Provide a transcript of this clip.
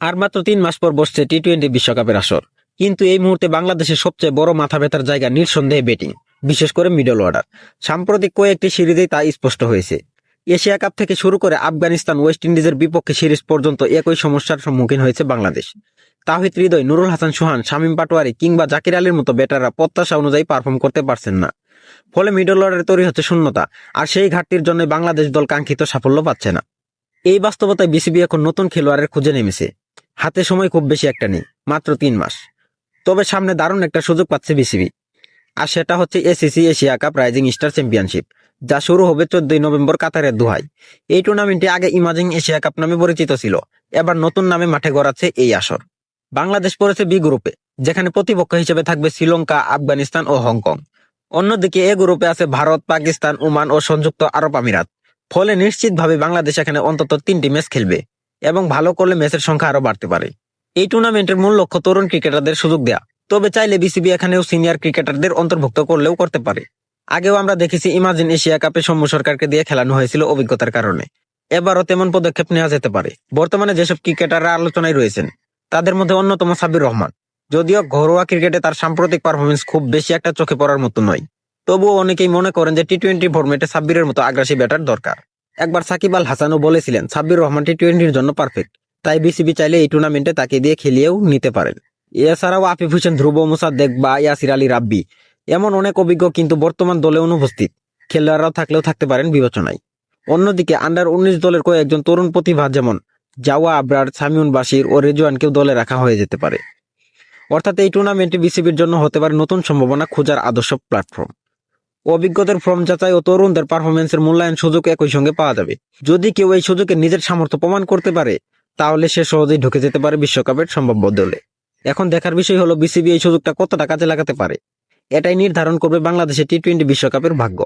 আর মাত্র 3 মাস পর বসছে টি-20 বিশ্বকাপের আসর। কিন্তু এই মুহূর্তে বাংলাদেশের সবচেয়ে বড় মাথা ব্যথার জায়গা নিঃসন্দেহে ব্যাটিং, বিশেষ করে মিডল অর্ডার। সাম্প্রতিক কয়েকটি সিরিজেই তা স্পষ্ট হয়েছে। এশিয়া কাপ থেকে শুরু করে আফগানিস্তান, ওয়েস্ট ইন্ডিজের বিপক্ষে সিরিজ পর্যন্ত একই সমস্যার সম্মুখীন হয়েছে বাংলাদেশ। তাওহিদ হৃদয়, নুরুল হাসান সোহান, শামীম পাটোয়ারি কিংবা জাকির আলীর মতো ব্যাটাররা প্রত্যাশা অনুযায়ী পারফর্ম করতে পারছেন না। ফলে মিডল অর্ডারে তৈরি হচ্ছে শূন্যতা, আর সেই ঘাটতির জন্য বাংলাদেশ দল কাঙ্ক্ষিত সাফল্য পাচ্ছে না। এই বাস্তবতায় বিসিবি এখন নতুন খেলোয়াড়ের খুঁজে নেমেছে। হাতে সময় খুব বেশি একটা নেই, মাত্র 3 মাস। তবে সামনে দারুণ একটা সুযোগ পাচ্ছে বিসিবি, আর সেটা হচ্ছে ACC Asia cup rising star championship, যা শুরু হবে 14 নভেম্বর কাতারের দোহায়। এই টুর্নামেন্টটি আগে ইমাজিং এশিয়া কাপ নামে পরিচিত ছিল, এবার নতুন নামে মাঠে গড়াচ্ছে এই আসর। বাংলাদেশ পড়েছে বি গ্রুপে, যেখানে প্রতিপক্ষ হিসেবে থাকবে শ্রীলঙ্কা, আফগানিস্তান ও হংকং। অন্যদিকে এ গ্রুপে আছে ভারত, পাকিস্তান, ওমান ও সংযুক্ত আরব আমিরাত। ফলে নিশ্চিতভাবে বাংলাদেশ এখানে অন্তত 3টি ম্যাচ খেলবে, এবং ভালো করলে ম্যাচের সংখ্যা আরো বাড়তে পারে। এই টুর্নামেন্টের মূল লক্ষ্য তরুণ ক্রিকেটারদের সুযোগ দেয়া, তবে চাইলে বিসিবি এখানেও সিনিয়র ক্রিকেটারদের অন্তর্ভুক্ত করলেও করতে পারে। আগেও আমরা দেখেছি ইমাজিন এশিয়া কাপে সৌম্য সরকারকে দিয়ে খেলানো হয়েছিল অভিজ্ঞতার কারণে। এবারও তেমন পদক্ষেপ নেওয়া যেতে পারে। বর্তমানে যেসব ক্রিকেটাররা আলোচনায় রয়েছেন, তাদের মধ্যে অন্যতম সাব্বির রহমান। যদিও ঘরোয়া ক্রিকেটে তার সাম্প্রতিক পারফরমেন্স খুব বেশি একটা চোখে পড়ার মতো নয়, তবুও অনেকেই মনে করেন যে টি-20 ফরম্যাটে সাব্বিরের মতো আগ্রাসী ব্যাটার দরকার। একবার সাকিব আল হাসানও বলেছিলেন সাব্বির রহমান টি-20-র জন্য পারফেক্ট, তাই বিসিবি চাইলে এই টুর্নামেন্টে তাকে দিয়ে খেলিয়েও নিতে পারেন। এছাড়াও আফিফ হোসেন, ধ্রুব মোসাদ্দেক বা ইয়াসির আলী রাব্বি এমন অনেক অভিজ্ঞ কিন্তু বর্তমান দলে অনুপস্থিত খেলোয়াড়রাও থাকলেও থাকতে পারেন বিবেচনায়। অন্যদিকে আন্ডার-19 দলের কয়েকজন তরুণ প্রতিভা যেমন জাওয়া আবরার, সামিউন বাশির ও রেজওয়ানকেও দলে রাখা হয়ে যেতে পারে। অর্থাৎ এই টুর্নামেন্টটি বিসিবির জন্য হতে পারে নতুন সম্ভাবনা খোঁজার আদর্শ প্ল্যাটফর্ম। অভিজ্ঞদের ফর্ম যাচাই ও তরুণদের পারফরমেন্সের মূল্যায়ন সুযোগ একই সঙ্গে পাওয়া যাবে। যদি কেউ এই সুযোগে নিজের সামর্থ্য প্রমাণ করতে পারে, তাহলে সে সহজেই ঢুকে যেতে পারে বিশ্বকাপের সম্ভাব্য দলে। এখন দেখার বিষয় হলো বিসিবি এই সুযোগটা কতটা কাজে লাগাতে পারে। এটাই নির্ধারণ করবে বাংলাদেশের টি-20 বিশ্বকাপের ভাগ্য।